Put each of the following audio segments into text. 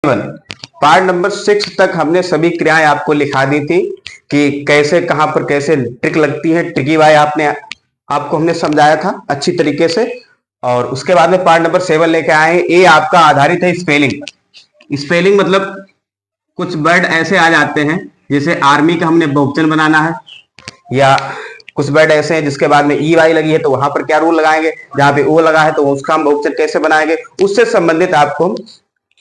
Part number 6 तक हमने सभी क्रियाएं आपको लिखा दी थी कि कैसे कहां पर कैसे ट्रिक लगती है। ट्रिकी वाई आपको हमने समझाया था अच्छी तरीके से। और उसके बाद में पार्ट नंबर 7 लेके आए हैं। ये आपका आधारित है स्पेलिंग। स्पेलिंग मतलब कुछ वर्ड ऐसे आ जाते हैं, जैसे आर्मी का हमने बहुवचन बनाना है, या कुछ वर्ड ऐसे हैं जिसके बाद में ई वाई लगी है तो वहां पर क्या रूल लगाएंगे, जहां पे ओ लगा है तो उसका हम बहुवचन कैसे बनाएंगे, उससे संबंधित आपको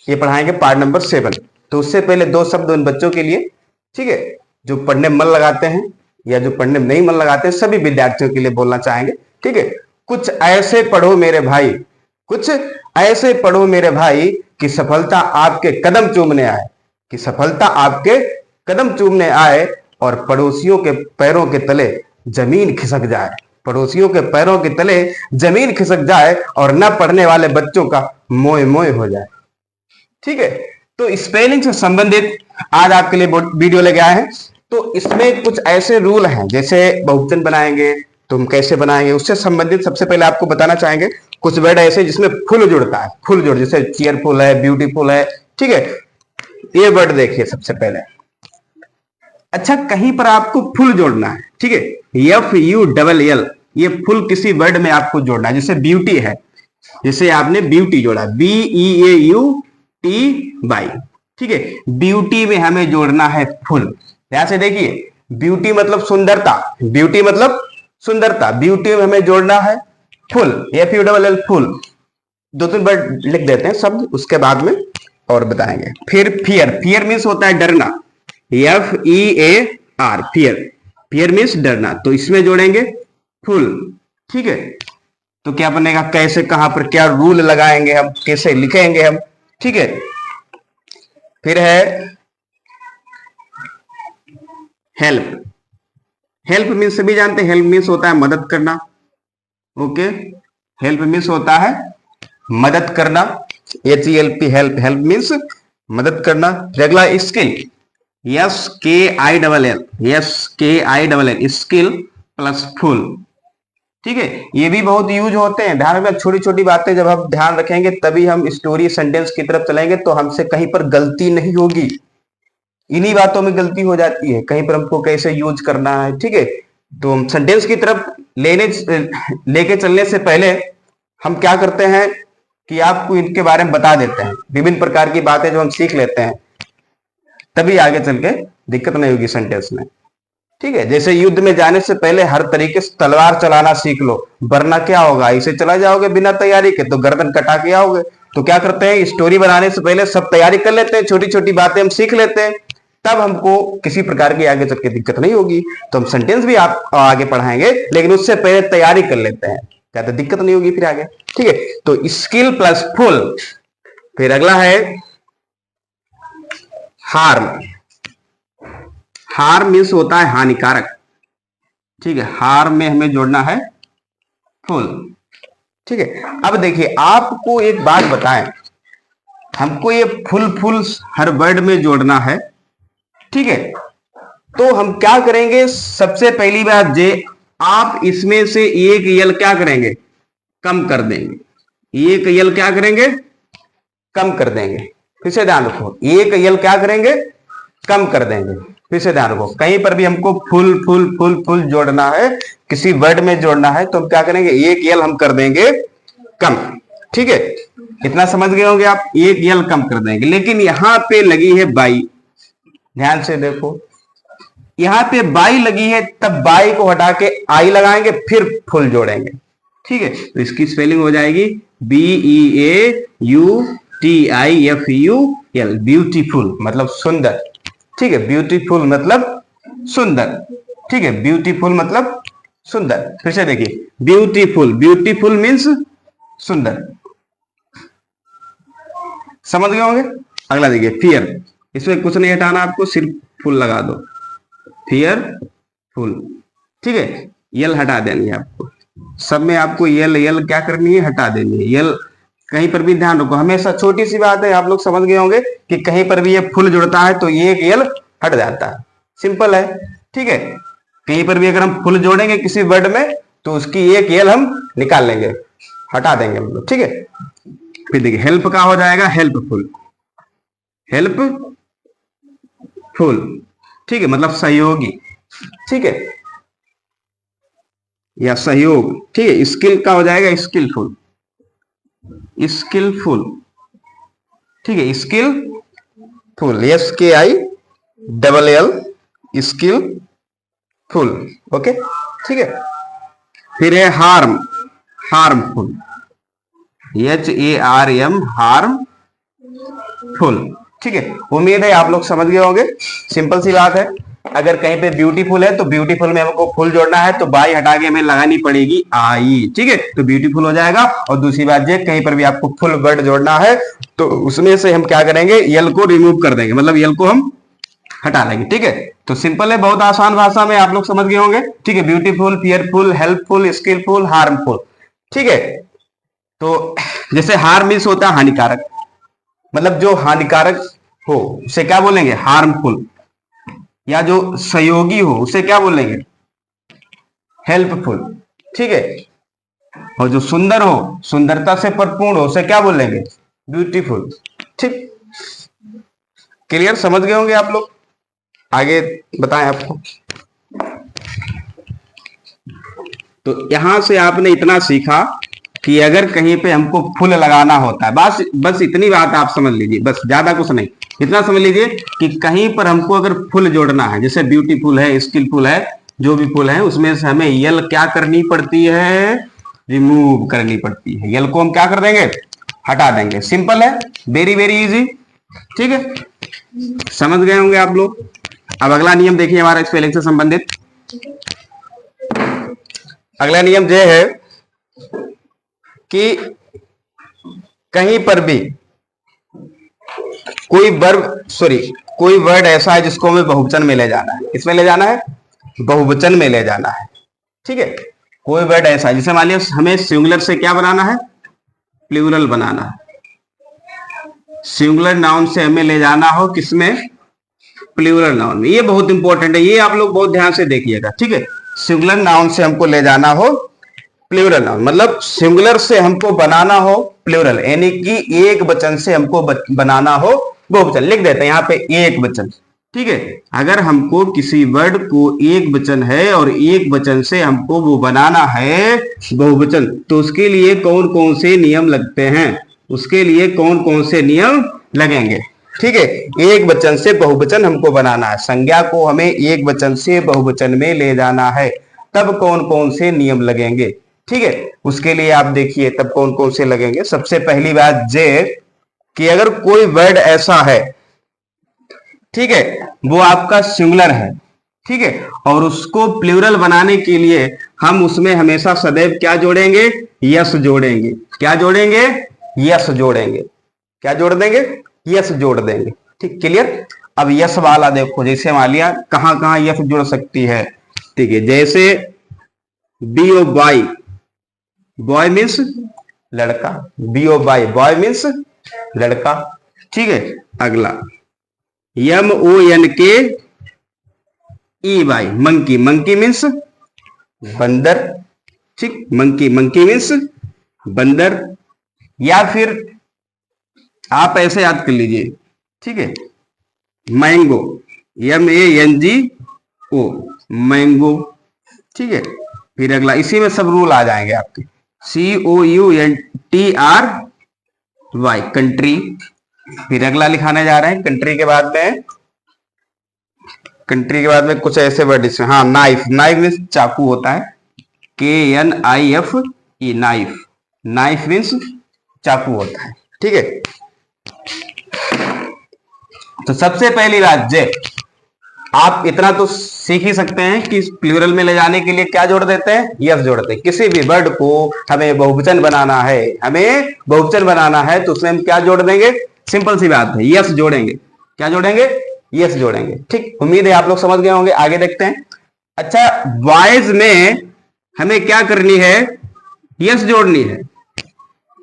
ये पढ़ाएंगे पार्ट नंबर 7। तो उससे पहले दो शब्द उन बच्चों के लिए, ठीक है, जो पढ़ने में मन लगाते हैं या जो पढ़ने में नहीं मन लगाते हैं, सभी विद्यार्थियों के लिए बोलना चाहेंगे, ठीक है। कुछ ऐसे पढ़ो मेरे भाई, कुछ ऐसे पढ़ो मेरे भाई कि सफलता आपके कदम चूमने आए, कि सफलता आपके कदम चूमने आए और पड़ोसियों के पैरों के तले जमीन खिसक जाए, पड़ोसियों के पैरों के तले जमीन खिसक जाए और न पढ़ने वाले बच्चों का मोए मोए हो जाए। ठीक है, तो स्पेलिंग से संबंधित आज आपके लिए वीडियो लेके आए हैं। तो इसमें कुछ ऐसे रूल हैं, जैसे बहुवचन बनाएंगे तो हम कैसे बनाएंगे, उससे संबंधित सबसे पहले आपको बताना चाहेंगे कुछ वर्ड ऐसे जिसमें फुल जुड़ता है, फुल जुड़, जैसे चीयरफुल है, ब्यूटीफुल है, ठीक है। ये वर्ड देखिए सबसे पहले। अच्छा, कहीं पर आपको फुल जोड़ना है, ठीक है, FULL, ये फुल किसी वर्ड में आपको जोड़ना है। जैसे ब्यूटी है, जैसे आपने ब्यूटी जोड़ा, BEAUTY, ठीक है, ब्यूटी में हमें जोड़ना है फुल। ध्यान से देखिए, ब्यूटी मतलब सुंदरता, ब्यूटी मतलब सुंदरता, ब्यूटी में हमें जोड़ना है फुल, FULL, फुल। दो तीन वर्ड लिख देते हैं शब्द, उसके बाद में और बताएंगे। फिर फियर, फियर मीन्स होता है डरना, FEAR, फियर, फियर मीन्स डरना, तो इसमें जोड़ेंगे फुल, ठीक है। तो क्या बनेगा, कैसे कहां पर क्या रूल लगाएंगे हम, कैसे लिखेंगे हम, ठीक है। फिर है हेल्प, हेल्प मीन्स सभी जानते हैं, हेल्प मीन्स होता है मदद करना, ओके, हेल्प मीन्स होता है मदद करना, HELP, हेल्प, हेल्प मीन्स मदद करना। अगला skill, SKILL, SKILL, skill plus full, ठीक है। ये भी बहुत यूज होते हैं, ध्यान रखना, छोटी छोटी बातें जब हम ध्यान रखेंगे तभी हम स्टोरी सेंटेंस की तरफ चलेंगे, तो हमसे कहीं पर गलती नहीं होगी। इन्हीं बातों में गलती हो जाती है, कहीं पर हमको कैसे यूज करना है, ठीक है। तो हम सेंटेंस की तरफ लेके चलने से पहले हम क्या करते हैं कि आपको इनके बारे में बता देते हैं, विभिन्न प्रकार की बातें जो हम सीख लेते हैं, तभी आगे चल के दिक्कत नहीं होगी सेंटेंस में, ठीक है। जैसे युद्ध में जाने से पहले हर तरीके से तलवार चलाना सीख लो, वरना क्या होगा, इसे चला जाओगे बिना तैयारी के तो गर्दन कटा के आओगे। तो क्या करते हैं, स्टोरी बनाने से पहले सब तैयारी कर लेते हैं, छोटी छोटी बातें हम सीख लेते हैं, तब हमको किसी प्रकार की आगे चल के दिक्कत नहीं होगी। तो हम सेंटेंस भी आप आगे पढ़ाएंगे, लेकिन उससे पहले तैयारी कर लेते हैं, क्या तो दिक्कत नहीं होगी फिर आगे, ठीक है। तो स्किल प्लस फुल। फिर अगला है हार्म, हार्म मीन्स होता है हानिकारक, ठीक है, हार्म में हमें जोड़ना है फुल, ठीक है। अब देखिए, आपको एक बात बताएं, हमको ये फुल फुल हर वर्ड में जोड़ना है, ठीक है। तो हम क्या करेंगे, सबसे पहली बात जे आप इसमें से एक यल क्या करेंगे, कम कर देंगे, एक यल क्या करेंगे, कम कर देंगे। फिर से ध्यान रखो, एक यल क्या करेंगे, कम कर देंगे। फिर से ध्यान रखो, कहीं पर भी हमको फुल फुल फुल फुल जोड़ना है, किसी वर्ड में जोड़ना है, तो हम क्या करेंगे, एक यल हम कर देंगे कम, ठीक है। इतना समझ गए होंगे आप, एक यल कम कर देंगे। लेकिन यहां पे लगी है बाई, ध्यान से देखो, यहां पे बाई लगी है, तब बाई को हटा के आई लगाएंगे, फिर फुल जोड़ेंगे, ठीक है। तो इसकी स्पेलिंग हो जाएगी BEAUTIFUL, ब्यूटीफुल मतलब सुंदर, ठीक है, ब्यूटीफुल मतलब सुंदर, ठीक है, ब्यूटीफुल मतलब सुंदर। फिर से देखिए, ब्यूटीफुल, ब्यूटीफुल मीन्स सुंदर, समझ गए होंगे। अगला देखिए फियर, इसमें कुछ नहीं हटाना आपको, सिर्फ फुल लगा दो, फियर फुल, ठीक है। यल हटा देनी है आपको, सब में आपको यल यल क्या करनी है, हटा देनी है यल। कहीं पर भी ध्यान रखो, हमेशा छोटी सी बात है, आप लोग समझ गए होंगे कि कहीं पर भी ये फुल जुड़ता है तो ये एक यल हट जाता है, सिंपल है, ठीक है। कहीं पर भी अगर हम फुल जोड़ेंगे किसी वर्ड में तो उसकी एक यल हम निकाल लेंगे, हटा देंगे हम लोग, ठीक है। फिर देखिए, हेल्प का हो जाएगा हेल्पफुल, हेल्पफुल, ठीक है, मतलब सहयोगी, ठीक है, या सहयोग, ठीक है। स्किल का हो जाएगा स्किलफुल, स्किलफुल, ठीक है, स्किलफुल, SKILL, स्किलफुल, ओके, ठीक है। फिर है हार्म, हार्मफुल, HARM, हार्मफुल, ठीक है। उम्मीद है आप लोग समझ गए होंगे, सिंपल सी बात है। अगर कहीं पे ब्यूटीफुल है तो ब्यूटीफुल में हमको फुल जोड़ना है, तो बाई हटा के हमें लगानी पड़ेगी आई, ठीक है, तो ब्यूटीफुल हो जाएगा। और दूसरी बात ये, कहीं पर भी आपको फुल वर्ड जोड़ना है तो उसमें से हम क्या करेंगे, यल को रिमूव कर देंगे, मतलब यल को हम हटा देंगे, ठीक है। तो सिंपल है, बहुत आसान भाषा में आप लोग समझ गए होंगे, ठीक है। Beautiful, fearful, helpful, skilful, harmful, ठीक है। तो जैसे हार्म मीन्स होता है हानिकारक, मतलब जो हानिकारक हो उसे क्या बोलेंगे, हार्मफुल। या जो सहयोगी हो उसे क्या बोलेंगे, हेल्पफुल, ठीक है। और जो सुंदर हो, सुंदरता से परिपूर्ण हो, उसे क्या बोलेंगे, ब्यूटीफुल, ठीक। क्लियर, समझ गए होंगे आप लोग। आगे बताएं आपको। तो यहां से आपने इतना सीखा कि अगर कहीं पे हमको फुल लगाना होता है, बस बस इतनी बात आप समझ लीजिए, बस ज्यादा कुछ नहीं, इतना समझ लीजिए कि कहीं पर हमको अगर फुल जोड़ना है, जैसे ब्यूटीफुल है, स्किलफुल है, जो भी फुल है, उसमें से हमें यल क्या करनी पड़ती है, रिमूव करनी पड़ती है। यल को हम क्या कर देंगे, हटा देंगे। सिंपल है, वेरी वेरी इजी, ठीक है, समझ गए होंगे आप लोग। अब अगला नियम देखिए हमारा स्पेलिंग से संबंधित। अगला नियम यह है कि कहीं पर भी कोई वर्ड ऐसा है जिसको हमें बहुवचन में ले जाना है, किसमें ले जाना है, बहुवचन में ले जाना है, ठीक है। कोई वर्ड ऐसा है, जैसे मान लिया हमें सिंगुलर से क्या बनाना है, प्लूरल बनाना है। सिंगुलर नाउन से हमें ले जाना हो किसमें, प्लूरल नाउन में। ये बहुत इंपॉर्टेंट है, ये आप लोग बहुत ध्यान से देखिएगा, ठीक है। सिंगुलर नाउन से हमको ले जाना हो प्लूरल नाउन, मतलब सिंगुलर से हमको बनाना हो प्लूरल, यानी कि एक वचन से हमको बनाना हो बहुवचन। लिख देते हैं यहाँ पे एक वचन, ठीक है। अगर हमको किसी वर्ड को एक वचन है और एक वचन से हमको वो बनाना है बहुवचन, तो उसके लिए कौन कौन से नियम लगते हैं, उसके लिए कौन कौन से नियम लगेंगे, ठीक है। एक वचन से बहुवचन हमको बनाना है, संज्ञा को हमें एक वचन से बहुवचन में ले जाना है, तब कौन कौन से नियम लगेंगे, ठीक है। उसके लिए आप देखिए तब कौन कौन से लगेंगे। सबसे पहली बात जे कि अगर कोई वर्ड ऐसा है, ठीक है, वो आपका सिंगुलर है, ठीक है, और उसको प्लूरल बनाने के लिए हम उसमें हमेशा सदैव क्या जोड़ेंगे, यस जोड़ेंगे। क्या जोड़ेंगे, यस जोड़ेंगे। क्या जोड़ देंगे, यस जोड़ देंगे, ठीक, क्लियर। अब यस वाला देखो, जैसे मान लिया कहां कहां यस जुड़ सकती है, ठीक है, जैसे B O Y, boy means लड़का, B O Y, boy means लड़का, ठीक है। अगला MONK EY, monkey, monkey means बंदर, ठीक, मंकी, मंकी मीन्स बंदर। या फिर आप ऐसे याद कर लीजिए, ठीक है, मैंगो, MANGO, मैंगो, ठीक है। फिर अगला, इसी में सब रूल आ जाएंगे आपके, COUNTRY, कंट्री। फिर अगला लिखाने जा रहे हैं, कंट्री के बाद में कुछ ऐसे वर्ड इसमें, हाँ, नाइफ, नाइफ मीन्स चाकू होता है, KNIFE, नाइफ, नाइफ मीन्स चाकू होता है, ठीक है। तो सबसे पहली बात जे, आप इतना तो सीख ही सकते हैं कि प्लूरल में ले जाने के लिए क्या जोड़ देते हैं, यस जोड़ते हैं। किसी भी वर्ड को हमें बहुवचन बनाना है, हमें बहुवचन बनाना है, तो उसमें हम क्या जोड़ देंगे, सिंपल सी बात है, यस जोड़ेंगे। क्या जोड़ेंगे, यस जोड़ेंगे, ठीक। उम्मीद है आप लोग समझ गए होंगे। आगे देखते हैं। अच्छा, बॉयज में हमें क्या करनी है, यस जोड़नी है,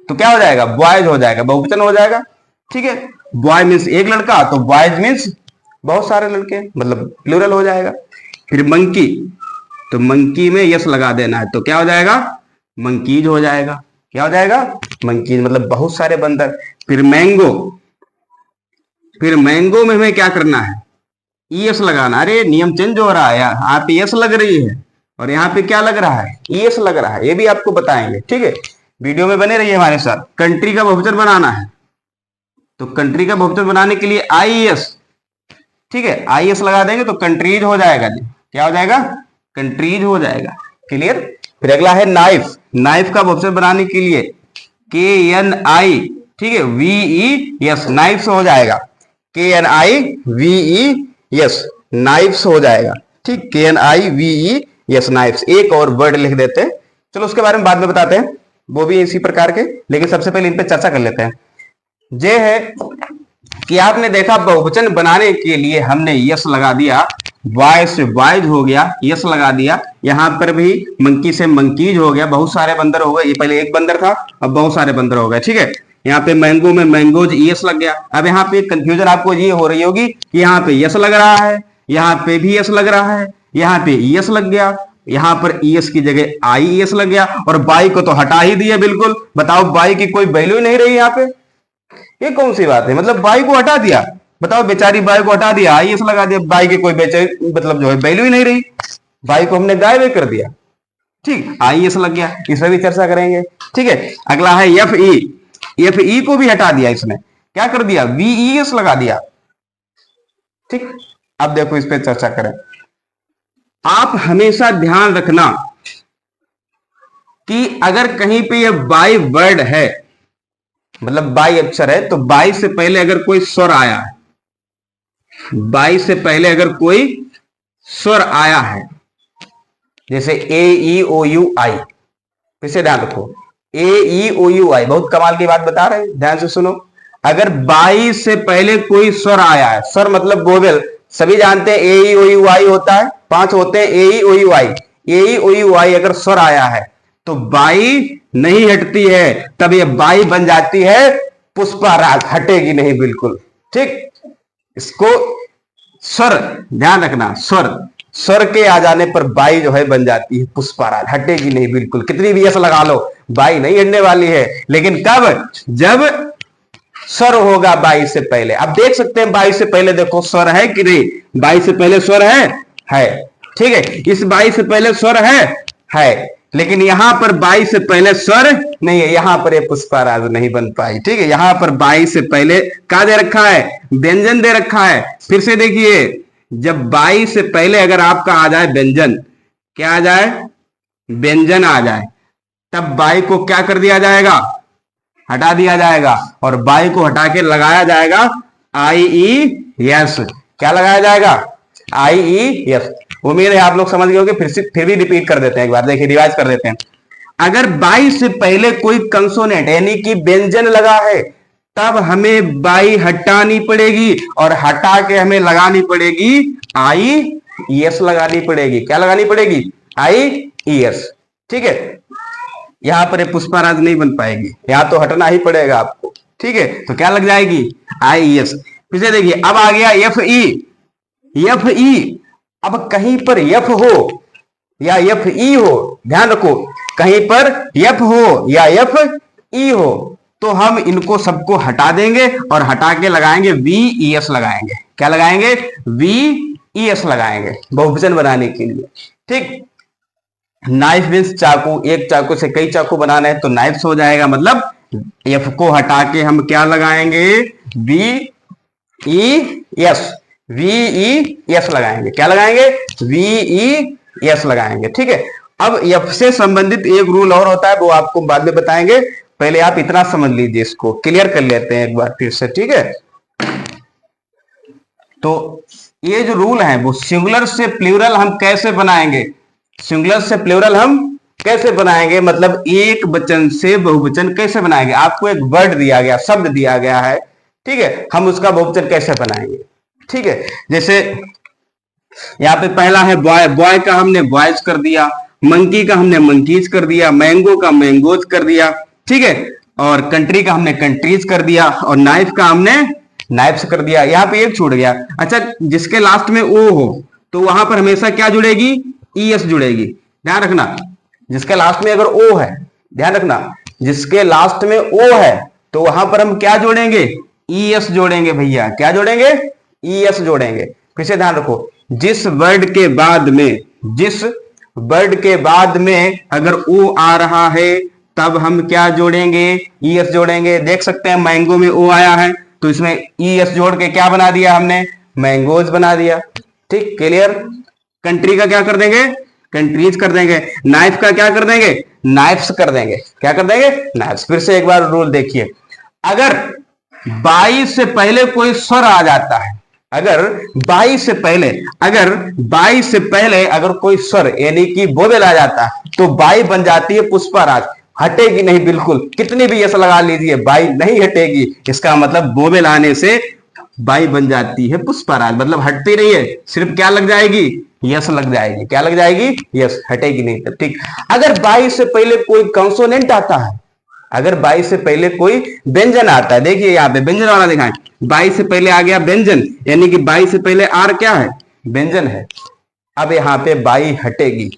तो क्या हो जाएगा, बॉयज हो जाएगा, बहुवचन हो जाएगा, ठीक है। बॉय मीन्स एक लड़का, तो बॉयज मीन्स बहुत सारे लड़के, मतलब प्लूरल हो जाएगा। फिर मंकी, तो मंकी में यस लगा देना है, तो क्या हो जाएगा, मंकीज हो जाएगा। क्या हो जाएगा, मंकीज, मतलब बहुत सारे बंदर। फिर मैंगो, फिर मैंगो में हमें क्या करना है, ईएस लगाना। अरे नियम चेंज हो रहा है, यहाँ पे एस लग रही है और यहाँ पे क्या लग रहा है, ईएस लग रहा है। ये भी आपको बताएंगे, ठीक है, वीडियो में बने रहिए हमारे साथ। कंट्री का बहुवचन बनाना है, तो कंट्री का बहुवचन बनाने के लिए आईएस, ठीक है, आईएस लगा देंगे तो कंट्रीज हो जाएगा जी। क्या हो जाएगा, कंट्रीज हो जाएगा। क्लियर। फिर अगला है नाइफ। नाइफ का बहुवचन बनाने के लिए KNI, ठीक है, VES, नाइफ्स हो जाएगा। KNIVES, नाइफ्स हो जाएगा। ठीक, KNIVES, नाइफ्स। एक और वर्ड लिख देते हैं, चलो उसके बारे में बाद में बताते हैं, वो भी इसी प्रकार के, लेकिन सबसे पहले इन पे चर्चा कर लेते हैं। ये है कि आपने देखा बहुवचन बनाने के लिए हमने यस लगा दिया, वाय से वाइज हो गया, यस लगा दिया। यहां पर भी मंकी से मंकीज हो गया, बहुत सारे बंदर हो गए। ये पहले एक बंदर था, अब बहुत सारे बंदर हो गए, ठीक है। यहाँ पे मैंगो में मैंगोज यस लग गया। अब यहाँ पे कंफ्यूजन आपको ये हो रही होगी कि यहाँ पे यस लग रहा है, यहाँ पे भी यस लग रहा है, यहाँ पे यस लग गया, यहाँ पर ईएस की जगह आईएस लग गया, और बाई को तो हटा ही दिया बिल्कुल। बताओ, बाई की कोई वैल्यू नहीं रही यहाँ पे, ये कौन सी बात है। मतलब बाई को हटा दिया, बताओ, बेचारी बाई को हटा दिया, आईएस लगा दिया, बाई की कोई बेचारी मतलब जो है वैल्यू ही नहीं रही, बाई को हमने गायब कर दिया। ठीक, आईएस लग गया, इस पर भी चर्चा करेंगे, ठीक है। अगला है एफई। एफई को भी हटा दिया, इसने क्या कर दिया, वीईएस लगा दिया। ठीक, अब देखो इस पर चर्चा करें। आप हमेशा ध्यान रखना कि अगर कहीं पे ये बाई वर्ड है, मतलब बाई अक्षर है, तो बाई से पहले अगर कोई स्वर आया है, बाई से पहले अगर कोई स्वर आया है, जैसे ए ई ओ यू आई, फिर से ध्यान रखो, ए ई ओ यू आई, बहुत कमाल की बात बता रहे हैं, ध्यान से सुनो। अगर बाई से पहले कोई स्वर आया है, स्वर मतलब वोवेल, सभी जानते हैं ए ई ओ यू आई होता है, 5 होते हैं ए ई ओ you I. A E O you आई अगर स्वर आया है तो बाई नहीं हटती है, तब ये बाई बन जाती है पुष्पाराज, हटेगी नहीं बिल्कुल। ठीक, इसको स्वर ध्यान रखना, स्वर, स्वर के आ जाने पर बाई जो है बन जाती है पुष्पाराज, हटेगी नहीं बिल्कुल, कितनी भी यस लगा लो बाई नहीं हटने वाली है। लेकिन कब, जब स्वर होगा बाई से पहले। अब देख सकते हैं बाई से पहले देखो स्वर है कि नहीं, बाई से पहले स्वर है, ठीक है, इस बाई से पहले स्वर है, लेकिन यहां पर बाई से पहले स्वर नहीं है, यहां पर ये पुष्पाराज नहीं बन पाई। ठीक है, यहां पर बाई से पहले क्या दे रखा है, व्यंजन दे रखा है। फिर से देखिए, जब बाई से पहले अगर आपका आ जाए व्यंजन, क्या आ जाए, व्यंजन आ जाए, तब बाई को क्या कर दिया जाएगा, हटा दिया जाएगा, और बाई को हटा के लगाया जाएगा आई ई यस। क्या लगाया जाएगा, आई ई यस। उम्मीद है आप लोग समझ गए होंगे, फिर भी रिपीट कर देते हैं एक बार, देखिए रिवाइज कर देते हैं। अगर बाई से पहले कोई कंसोनेंट यानी कि व्यंजन लगा है, तब हमें बाई हटानी पड़ेगी, और हटा के हमें लगानी पड़ेगी आई एस लगानी पड़ेगी। क्या लगानी पड़ेगी, आई एस। ठीक है, यहां पर पुष्पाराज नहीं बन पाएगी, यहां तो हटना ही पड़ेगा आपको। ठीक है, तो क्या लग जाएगी, आई एस। फिर से देखिए, अब आ गया एफ ई। एफ ई, अब कहीं पर एफ हो या एफ ई हो, ध्यान रखो, कहीं पर एफ हो या एफ ई हो, तो हम इनको सबको हटा देंगे और हटा के लगाएंगे वीईएस लगाएंगे। क्या लगाएंगे, वीईएस लगाएंगे बहुवचन बनाने के लिए। ठीक, नाइफ मीन्स चाकू, एक चाकू से कई चाकू बनाना है तो नाइफ्स हो जाएगा, मतलब एफ को हटा के हम क्या लगाएंगे, वीईएस, वीईएस लगाएंगे। क्या लगाएंगे, वीईएस लगाएंगे। ठीक है, अब एफ से संबंधित एक रूल और होता है, वो आपको बाद में बताएंगे, पहले आप इतना समझ लीजिए, इसको क्लियर कर लेते हैं एक बार फिर से। ठीक है, तो ये जो रूल है वो सिंगुलर से प्लूरल हम कैसे बनाएंगे, सिंगुलर से प्लूरल हम कैसे बनाएंगे, मतलब एक वचन से बहुवचन कैसे बनाएंगे। आपको एक वर्ड दिया गया, शब्द दिया गया है, ठीक है, हम उसका बहुवचन कैसे बनाएंगे। ठीक है, जैसे यहाँ पे पहला है बॉय, बॉय का हमने बॉयज कर दिया, मंकी का हमने मंकीज कर दिया, मैंगो का मैंगोज कर दिया, ठीक है, और कंट्री का हमने कंट्रीज कर दिया, और नाइफ का हमने नाइफ्स कर दिया। यहाँ पे एक छूट गया, अच्छा, जिसके लास्ट में ओ हो तो वहां पर हमेशा क्या जुड़ेगी, ईएस जुड़ेगी, ध्यान रखना। जिसके लास्ट में अगर ओ है, ध्यान रखना, जिसके लास्ट में ओ है तो वहां पर हम क्या जोड़ेंगे, ई एस जोड़ेंगे भैया, क्या जोड़ेंगे? ई एस जोड़ेंगे। फिर से ध्यान रखो, जिस वर्ड के बाद में, जिस वर्ड के बाद में अगर ओ आ रहा है तब हम क्या जोड़ेंगे? ई एस जोड़ेंगे। देख सकते हैं मैंगो में ओ आया है तो इसमें ई एस जोड़ के क्या बना दिया हमने? मैंगोज बना दिया। ठीक, क्लियर। कंट्री का क्या कर देंगे? कंट्रीज कर देंगे। नाइफ का क्या कर देंगे? नाइफ्स कर देंगे। क्या कर देंगे? नाइफ्स। फिर से एक बार रूल देखिए, अगर 22 से पहले कोई स्वर आ जाता है, अगर 22 से पहले, अगर 22 से पहले अगर कोई स्वर यानी कि वोवेल आ जाता है तो बाई बन जाती है पुष्पाराज, हटेगी नहीं बिल्कुल, कितनी भी यस लगा लीजिए बाई नहीं हटेगी। इसका मतलब वोवेल आने से बाई बन जाती है पुष्पाराज, मतलब हटती नहीं है, सिर्फ क्या लग जाएगी? यस लग जाएगी। क्या लग जाएगी? यस, हटेगी नहीं तब। ठीक, अगर 22 से पहले कोई कंसोनेंट आता है, अगर 22 से पहले कोई व्यंजन आता है, देखिए यहाँ पे व्यंजन वाला दिखाएं, 22 से पहले आ गया व्यंजन, यानी कि 22 से पहले आर क्या है? व्यंजन है। अब यहाँ पे बाई हटेगी,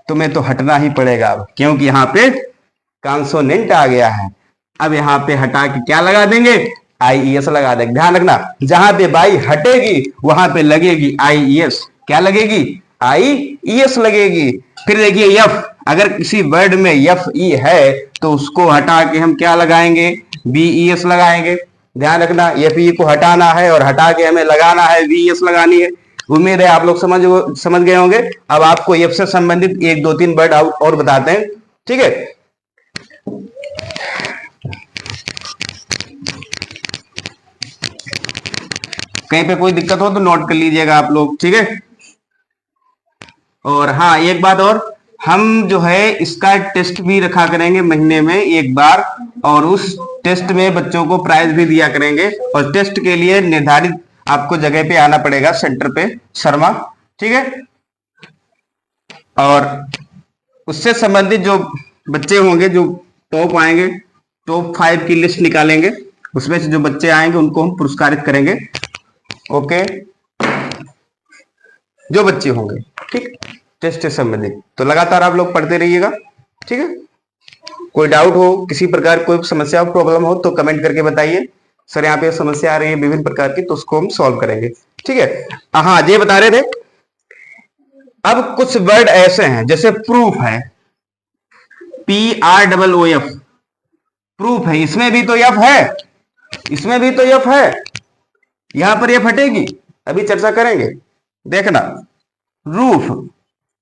तुम्हें तो हटना ही पड़ेगा अब, क्योंकि यहाँ पे कॉन्सोनेंट आ गया है। अब यहाँ पे हटा के क्या लगा देंगे? आईईएस लगा देंगे। ध्यान रखना, जहां पे बाई हटेगी वहां पे लगेगी आईईएस। क्या लगेगी? आईईएस लगेगी। फिर देखिए यफ, अगर किसी वर्ड में यफ ई है तो उसको हटा के हम क्या लगाएंगे? बीईएस लगाएंगे। ध्यान रखना, एफ ई को हटाना है और हटा के हमें लगाना है वीएस लगानी है। उम्मीद है आप लोग समझ गए होंगे। अब आपको एफ से संबंधित एक दो तीन वर्ड और बताते हैं, ठीक है। कहीं पे कोई दिक्कत हो तो नोट कर लीजिएगा आप लोग, ठीक है। और हाँ, एक बात और, हम जो है इसका टेस्ट भी रखा करेंगे महीने में एक बार, और उस टेस्ट में बच्चों को प्राइज भी दिया करेंगे। और टेस्ट के लिए निर्धारित आपको जगह पे आना पड़ेगा, सेंटर पे, शर्मा, ठीक है। और उससे संबंधित जो बच्चे होंगे, जो टॉप आएंगे, टॉप 5 की लिस्ट निकालेंगे, उसमें से जो बच्चे आएंगे उनको हम पुरस्कारित करेंगे। ओके, जो बच्चे होंगे, ठीक, टेस्ट से संबंधित। तो लगातार आप लोग पढ़ते रहिएगा, ठीक है। कोई डाउट हो, किसी प्रकार कोई समस्या प्रॉब्लम हो तो कमेंट करके बताइए, सर यहाँ पे समस्या आ रही है विभिन्न प्रकार की, तो उसको हम सॉल्व करेंगे, ठीक है। हाँ, ये बता रहे थे, अब कुछ वर्ड ऐसे हैं जैसे प्रूफ है, PROOF, प्रूफ है, इसमें भी तो यफ है, इसमें भी तो यफ है, यहां पर यफ हटेगी, अभी चर्चा करेंगे, देखना। Roof,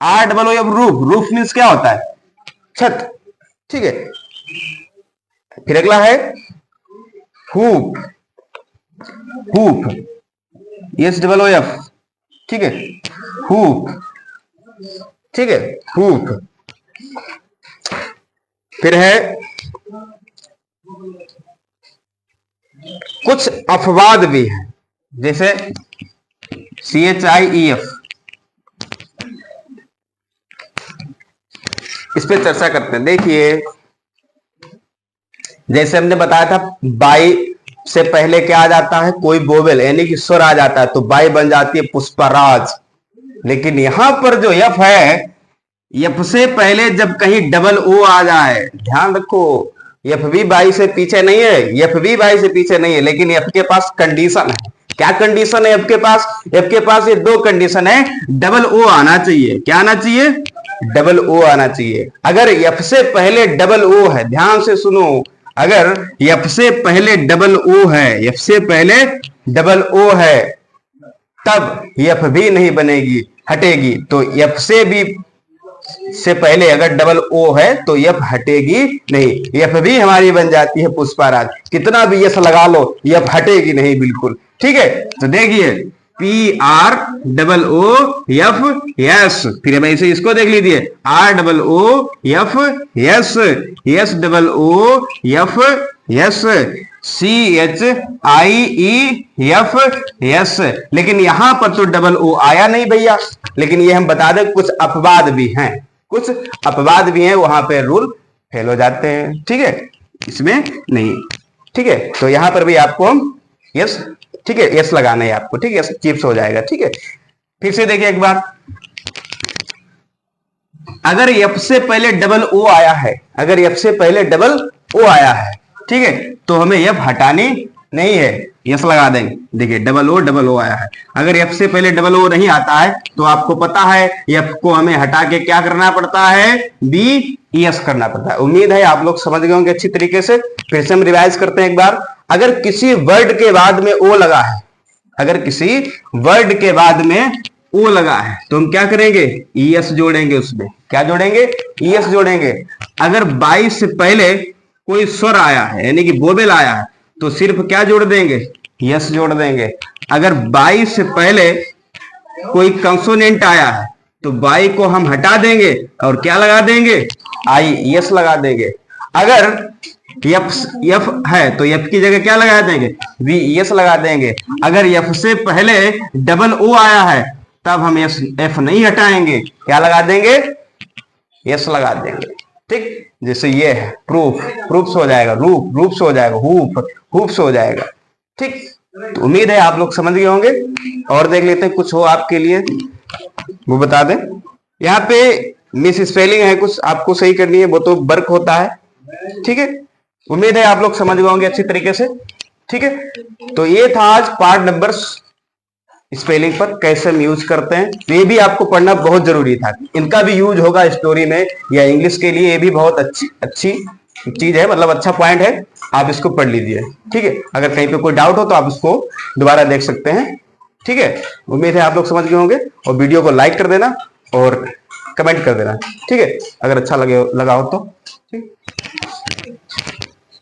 ROOF, roof, roof means क्या होता है? छत, ठीक है। फिर अगला है हुप, हुप, SOOF, ठीक है, हुप, ठीक है, हुप। फिर है कुछ अपवाद भी है, जैसे CHIEF, इस पे चर्चा करते हैं। देखिए, जैसे हमने बताया था, बाई से पहले क्या आ जाता है? कोई वोवेल यानी कि स्वर आ जाता है तो बाई बन जाती है पुष्पराज। लेकिन यहां पर जो यफ है, यफ से पहले जब कहीं डबल ओ आ जाए, ध्यान रखो, यफ भी बाई से पीछे नहीं है, यफ भी बाई से पीछे नहीं है, लेकिन यफ के पास कंडीशन है। क्या कंडीशन है आपके पास? आपके पास ये दो कंडीशन है, डबल ओ आना चाहिए। क्या आना चाहिए? डबल ओ आना चाहिए। अगर एफ से पहले डबल ओ है, ध्यान से सुनो, अगर एफ से पहले डबल ओ है, एफ से पहले डबल ओ है, तब एफ भी नहीं बनेगी, हटेगी। तो एफ से पहले अगर डबल ओ है तो एफ हटेगी नहीं, एफ भी हमारी बन जाती है पुष्पाराज। कितना भी यस लगा लो, एफ हटेगी नहीं बिल्कुल, ठीक है। तो देखिए, PROOF, फिर अब ऐसे इसको देख लीजिए, ROOF, SIEF, लेकिन यहां पर तो डबल ओ आया नहीं भैया। लेकिन ये हम बता दें, कुछ अपवाद भी हैं, कुछ अपवाद भी हैं, वहां पे रूल फेल हो जाते हैं, ठीक है, इसमें नहीं, ठीक है। तो यहां पर भी आपको हम यस, ठीक है, यस लगाना है आपको, ठीक है, चिप्स हो जाएगा, ठीक है। फिर से देखिए एक बार, अगर एफ से पहले डबल ओ आया है, अगर एफ से पहले डबल ओ आया है, ठीक है, तो हमें एफ हटानी नहीं है, यस लगा देंगे। देखिए डबल ओ आया है। अगर एफ से पहले डबल ओ नहीं आता है तो आपको पता है एफ को हमें हटा के क्या करना पड़ता है, बी यस करना पड़ता है। उम्मीद है आप लोग समझ गए होंगे अच्छी तरीके से। फिर से हम रिवाइज करते हैं एक बार। अगर किसी वर्ड के बाद में ओ लगा है, अगर किसी वर्ड के बाद में ओ लगा है तो हम क्या करेंगे, ईएस जोड़ेंगे। उसमें क्या जोड़ेंगे, ईएस जोड़ेंगे। अगर 22 से पहले कोई स्वर आया है यानी कि वोवेल आया है तो सिर्फ क्या जोड़ देंगे, यस जोड़ देंगे। अगर 22 से पहले कोई कंसोनेंट आया है तो बाई को हम हटा देंगे और क्या लगा देंगे, आई यस लगा देंगे। अगर यफ है तो यफ की जगह क्या लगा देंगे, वी यस लगा देंगे। अगर यफ से पहले डबल ओ आया है तब हम एफ नहीं हटाएंगे, क्या लगा देंगे, यस लगा देंगे। ठीक, जैसे ये है प्रूफ, प्रूफ्स हो जाएगा, रूफ्स हो जाएगा, हुप्स हो जाएगा। ठीक, तो उम्मीद है आप लोग समझ गए होंगे। और देख लेते हैं कुछ हो आपके लिए, वो बता दें। यहाँ पे मिस स्पेलिंग है कुछ आपको सही करनी है, वो तो वर्क होता है। ठीक है, उम्मीद है आप लोग समझ गए होंगे अच्छी तरीके से। ठीक है, तो ये था आज पार्ट नंबर स्पेलिंग पर कैसे हम यूज करते हैं। तो ये भी आपको पढ़ना बहुत जरूरी था, इनका भी यूज होगा स्टोरी में या इंग्लिश के लिए। ये भी बहुत अच्छी चीज है, मतलब अच्छा पॉइंट है, आप इसको पढ़ लीजिए। ठीक है, अगर कहीं पे कोई डाउट हो तो आप इसको दोबारा देख सकते हैं। ठीक है, उम्मीद है आप लोग समझ गए होंगे। और वीडियो को लाइक कर देना और कमेंट कर देना। ठीक है, अगर अच्छा लगा हो तो। ठीक।